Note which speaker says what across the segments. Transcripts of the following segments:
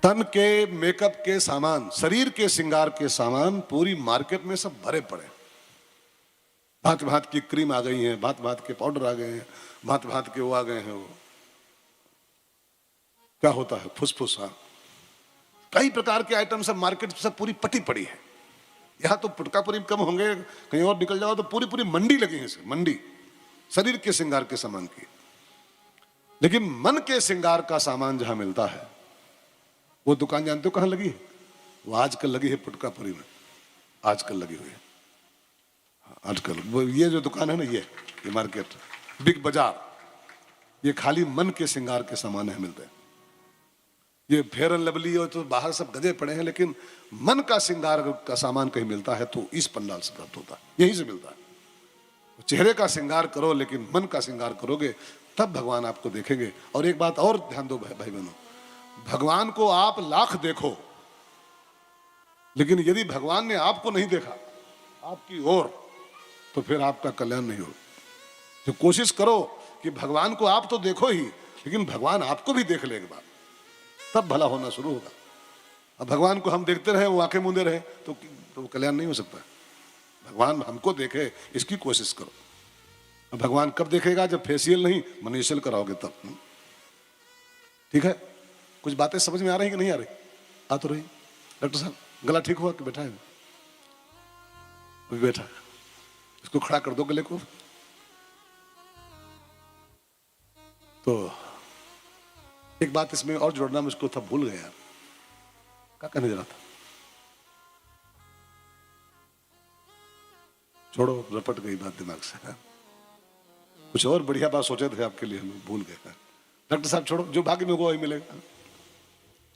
Speaker 1: तन के मेकअप के सामान, शरीर के श्रृंगार के सामान पूरी मार्केट में सब भरे पड़े। भांत भांत की क्रीम आ गई है, भांत भांत के पाउडर आ गए हैं, भांत भांत के वो आ गए हैं। वो क्या होता है, फुसफुसा, कई प्रकार के आइटम सब मार्केट सब पूरी पटी पड़ी है। यहाँ तो पुटकापुरी कम होंगे, कहीं और निकल जाओ तो पूरी पूरी मंडी लगी है, मंडी शरीर के श्रृंगार के सामान की। लेकिन मन के श्रृंगार का सामान जहां मिलता है वो दुकान जानते हो कहां लगी है? वो आजकल लगी है पुटकापुरी में, आजकल लगी हुई है आजकल। वो ये जो दुकान है ना, ये मार्केट बिग बाजार, ये खाली मन के श्रृंगार के सामान है मिलते हैं। ये फेयर एंड लवली और तो बाहर सब गधे पड़े हैं, लेकिन मन का श्रृंगार का सामान कहीं मिलता है तो इस पंडाल से प्राप्त होता है, यहीं से मिलता है। चेहरे का श्रृंगार करो लेकिन मन का श्रृंगार करोगे तब भगवान आपको देखेंगे। और एक बात और ध्यान दो भाई बहनों, भगवान को आप लाख देखो, लेकिन यदि भगवान ने आपको नहीं देखा आपकी ओर, तो फिर आपका कल्याण नहीं हो। तो कोशिश करो कि भगवान को आप तो देखो ही, लेकिन भगवान आपको भी देख ले एक बार, तब भला होना शुरू होगा। अब भगवान को हम देखते रहे, वो आंखें मूंदे रहे, तो कल्याण नहीं हो सकता। भगवान हमको देखे इसकी कोशिश करो। अब भगवान कब देखेगा? जब फेशियल नहीं मनीषियल कराओगे तब। ठीक है, कुछ बातें समझ में आ रही कि नहीं आ रही? आ तो रही। डॉक्टर साहब गला ठीक हुआ कि बैठा है? अभी बैठा है, इसको खड़ा कर दो गले को। तो एक बात इसमें और जोड़ना मुझको था, भूल गया, क्या कहने जा रहा था, छोड़ो, रपट गई बात दिमाग से। कुछ और बढ़िया बात सोचे थे आपके लिए, हम भूल गए। डॉक्टर साहब छोड़ो, जो भाग्य में होगा वही मिलेगा,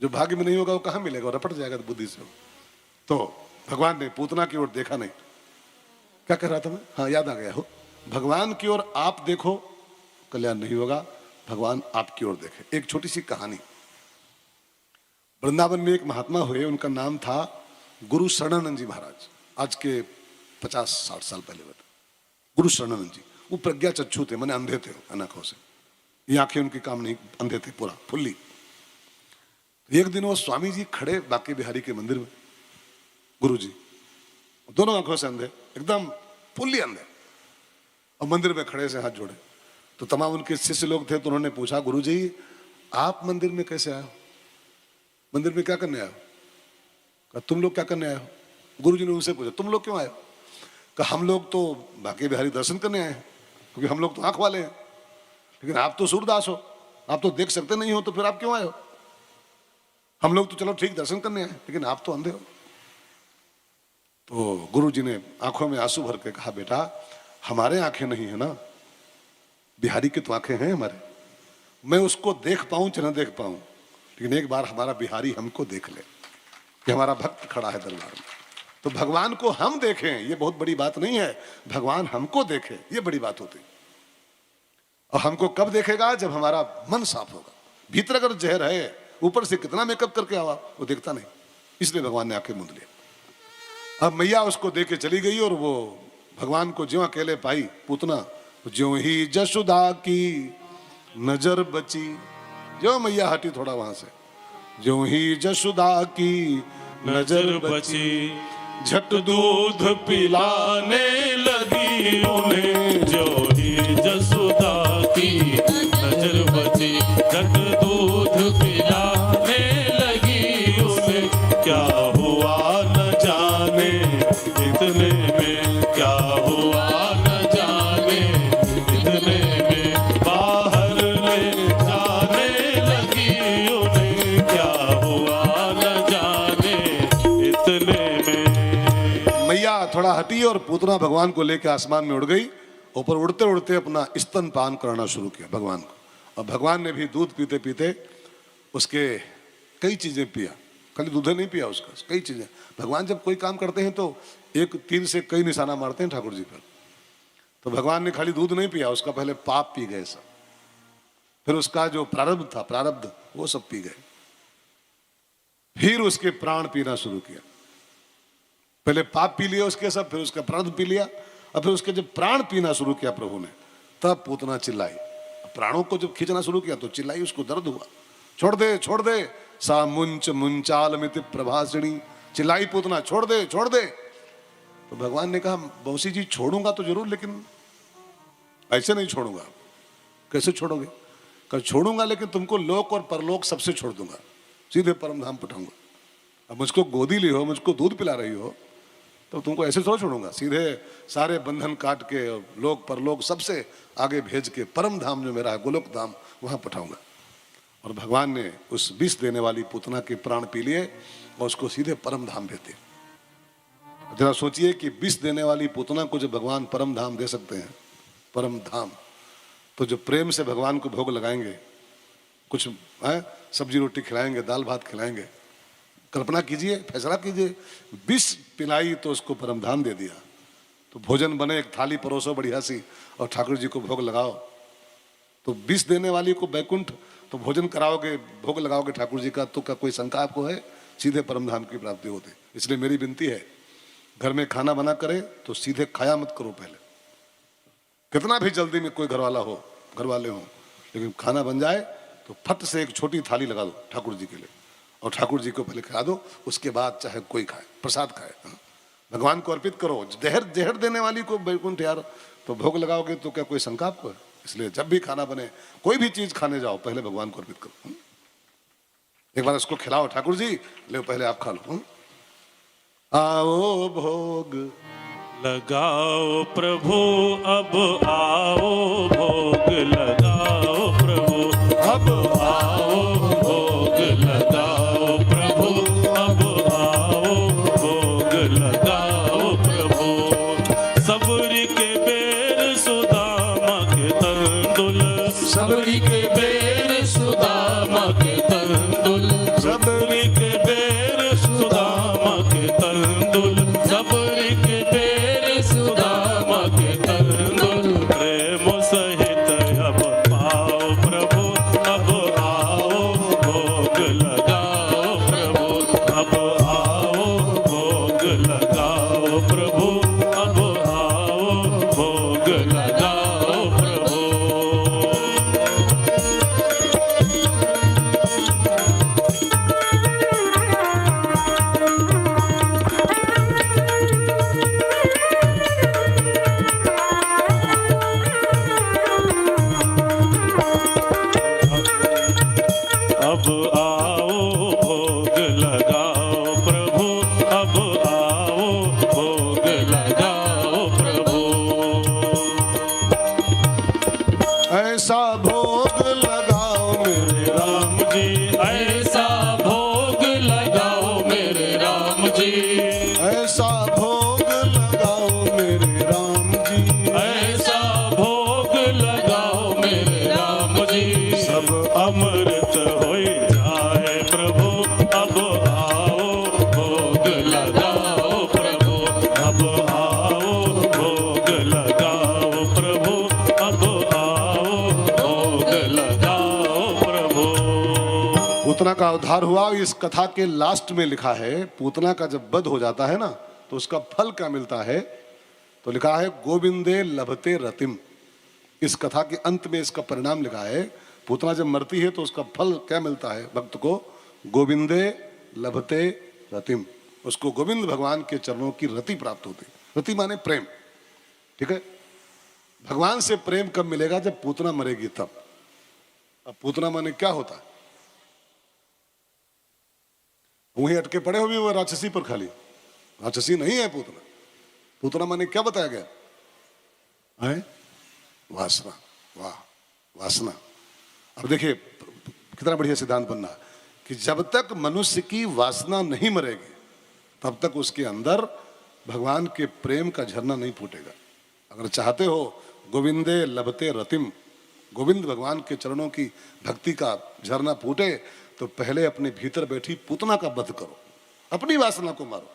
Speaker 1: जो भाग्य में नहीं होगा वो कहां मिलेगा, रपट जाएगा बुद्धि से। तो भगवान ने पूतना की ओर देखा नहीं। क्या कह रहा था मैं? हाँ, याद आ गया हो। भगवान की ओर आप देखो, कल्याण नहीं होगा, भगवान आपकी ओर देखे। एक छोटी सी कहानी, वृंदावन में एक महात्मा हुए, उनका नाम था गुरु शरणानंद जी महाराज। आज के 50-60 साल पहले बात। गुरु शरणानंद जी वो प्रज्ञा चक्षु थे, मैंने अंधे थे आंखों से, ये आंखें उनकी काम नहीं, अंधे थे पूरा फुल्ली। एक दिन वो स्वामी जी खड़े बांके बिहारी के मंदिर में, गुरु जी दोनों आंखों से अंधे, एकदम फुल्ली अंधे, और मंदिर में खड़े से हाथ जोड़े। तो तमाम उनके शिष्य लोग थे, तो उन्होंने पूछा, गुरु जी आप मंदिर में कैसे आए हो? मंदिर में क्या करने आए हो? कहा तुम लोग क्या करने आए हो? गुरु जी ने उनसे पूछा, तुम लोग क्यों आए हो? कहा हम लोग तो बांके बिहारी दर्शन करने आए हैं, क्योंकि हम लोग तो आंख वाले हैं, लेकिन आप तो सूरदास हो, आप तो देख सकते नहीं हो, तो फिर आप क्यों आए हो? हम लोग तो चलो ठीक दर्शन करने आए, लेकिन आप तो अंधे हो। तो गुरु जी ने आंखों में आंसू भर के कहा, बेटा हमारे आंखें नहीं है ना, बिहारी की तो आंखें हैं हमारे, मैं उसको देख पाऊं चाहे न देख पाऊं, लेकिन एक बार हमारा बिहारी हमको देख ले कि हमारा भक्त खड़ा है दरबार में। तो भगवान को हम देखें, ये बहुत बड़ी बात नहीं है, भगवान हमको देखे ये बड़ी बात होती। और हमको कब देखेगा? जब हमारा मन साफ होगा। भीतर अगर जहर है, ऊपर से कितना मेकअप करके आवा, वो देखता नहीं, इसलिए भगवान ने आंखें मूंद लिया। अब मैया उसको दे के चली गई, और वो भगवान को ज्यों अकेले पाई पूतना, ज्यों ही जसुदा की नजर बची, ज्यों मैया हटी थोड़ा वहां से, ज्यों ही जसुदा की नजर बची, झट दूध पिलाने लगी उन्हें, ज्यों ही जसुदा की नजर बची, झट दूध पिलाने लगी उन्हें। क्या हुआ न जाने इतने में, क्या हुआ न जाने इतने में, बाहर ले जाने लगी उन्हें, क्या हुआ न जाने इतने में। मैया थोड़ा हटी और पूतना भगवान को लेकर आसमान में उड़ गई। ऊपर उड़ते उड़ते अपना स्तन पान करना शुरू किया भगवान को, और भगवान ने भी दूध पीते पीते उसके कई चीजें पिया, खाली दूध नहीं पिया उसका, कई चीजें। भगवान जब कोई काम करते हैं तो एक तीर से कई निशाना मारते हैं ठाकुर जी पर। तो भगवान ने खाली दूध नहीं पिया, उसका पहले पाप पी गए सब, फिर उसका जो प्रारब्ध था, प्रारब्ध वो सब पी गए, फिर उसके प्राण पीना शुरू किया। पहले पाप पी लिया उसके सब, फिर उसका प्रारब्ध पी लिया, और फिर उसके जब प्राण पीना शुरू किया प्रभु ने, तब पूतना चिल्लाई। प्राणों को जब खींचना शुरू किया तो चिल्लाई, उसको दर्द हुआ, छोड़ दे छोड़ दे, सा मुंच मुंचाल मिति प्रभासिणी, चिल्लाई पूतना छोड़ दे छोड़ दे। तो भगवान ने कहा मौसी जी छोड़ूंगा तो जरूर, लेकिन ऐसे नहीं छोड़ूंगा। कैसे छोड़ोगे? कहा छोड़ूंगा लेकिन तुमको लोक और परलोक सबसे छोड़ दूंगा, सीधे परम धाम पठाऊंगा। अब मुझको गोदी ली हो, मुझको दूध पिला रही हो, तो तुमको ऐसे थोड़ा छोड़ूंगा, सीधे सारे बंधन काट के लोक परलोक सबसे आगे भेज के परम धाम जो मेरा है गोलोक धाम, वहां पठाऊंगा। और भगवान ने उस विष देने वाली पूतना के प्राण पी लिए और उसको सीधे परम धाम भेजते। जरा सोचिए कि विष देने वाली पूतना को जब भगवान परम धाम दे सकते हैं, परम धाम, तो जो प्रेम से भगवान को भोग लगाएंगे, कुछ सब्जी रोटी खिलाएंगे, दाल भात खिलाएंगे, कल्पना कीजिए, फैसला कीजिए, विष पिलाई तो उसको परम धाम दे दिया। तो भोजन बने, एक थाली परोसो बढ़िया सी और ठाकुर जी को भोग लगाओ। तो विष देने वाली को बैकुंठ, तो भोजन कराओगे, भोग लगाओगे ठाकुर जी का, तो क्या कोई शंका आपको है? सीधे परम धाम की प्राप्ति होती। इसलिए मेरी विनती है, घर में खाना बना करे तो सीधे खाया मत करो पहले। कितना भी जल्दी में कोई घर वाले हो, लेकिन खाना बन जाए तो फट से एक छोटी थाली लगा दो ठाकुर जी के लिए और ठाकुर जी को पहले खिला दो, उसके बाद चाहे कोई खाए, प्रसाद खाए, भगवान को अर्पित करो। जहर देने वाली को बैकुंठ यार, तो भोग लगाओगे तो क्या कोई शंका आपको है? इसलिए जब भी खाना बने, कोई भी चीज खाने जाओ, पहले भगवान को अर्पित करो। एक बार उसको खिलाओ, ठाकुर जी ले पहले आप खा लो। आओ भोग
Speaker 2: लगाओ प्रभु, अब आओ भोग लगाओ प्रभु, अब आओ भोग लगाओ प्रभु, अब आओ भोग लगाओ प्रभु। सबरी के बेर सुदामा के तंदुल, सबरी के बेर सुदामा के तंदुल, सबरी के बेर सुदामा के तंदुल, सबरी के बेर सुदामा के तंदुल। प्रेम सहित अब पाओ प्रभु, अब आओ भोग लगाओ प्रभु, अब आओ भोग लगाओ प्रभु, अब आओ भोग लगाओ प्रभु। अब आओ भोग लगाओ प्रभु, अब आओ भोग लगाओ प्रभु।
Speaker 1: ऐसा भोग लगाओ मेरे
Speaker 2: राम जी, ऐसा भोग लगाओ मेरे राम जी,
Speaker 1: ऐसा भोग लगाओ मेरे राम जी,
Speaker 2: ऐसा भोग लगाओ मेरे राम जी। सब अमृत होई जाए प्रभु, अब आओ भोग लगाओ प्रभु, अब आओ भोग लगाओ प्रभु, अब आओ भोग लगाओ प्रभु।
Speaker 1: पूतना का उद्धार हुआ। इस कथा के लास्ट में लिखा है, पूतना का जब वध हो जाता है ना, तो उसका फल क्या मिलता है? तो लिखा है गोविंदे लभते रतिम। इस कथा के अंत में इसका परिणाम लिखा है, पूतना जब मरती है तो उसका फल क्या मिलता है भक्त को? गोविंदे लभते रतिम। उसको गोविंद भगवान के चरणों की रति प्राप्त होती। रति माने प्रेम, ठीक है। भगवान से प्रेम कब मिलेगा? जब पूतना मरेगी तब। अब पूतना माने क्या होता है? वहीं अटके पड़े हो भी वो राक्षसी पर खाली, राक्षसी नहीं है पूतना। पूतना माने क्या बताया गया है? वासना। वाह, वासना। अब देखिए कितना बढ़िया सिद्धांत बनना कि जब तक मनुष्य की वासना नहीं मरेगी तब तक उसके अंदर भगवान के प्रेम का झरना नहीं फूटेगा। अगर चाहते हो गोविंदे लभते रतिम, गोविंद भगवान के चरणों की भक्ति का झरना फूटे, तो पहले अपने भीतर बैठी पूतना का वध करो, अपनी वासना को मारो।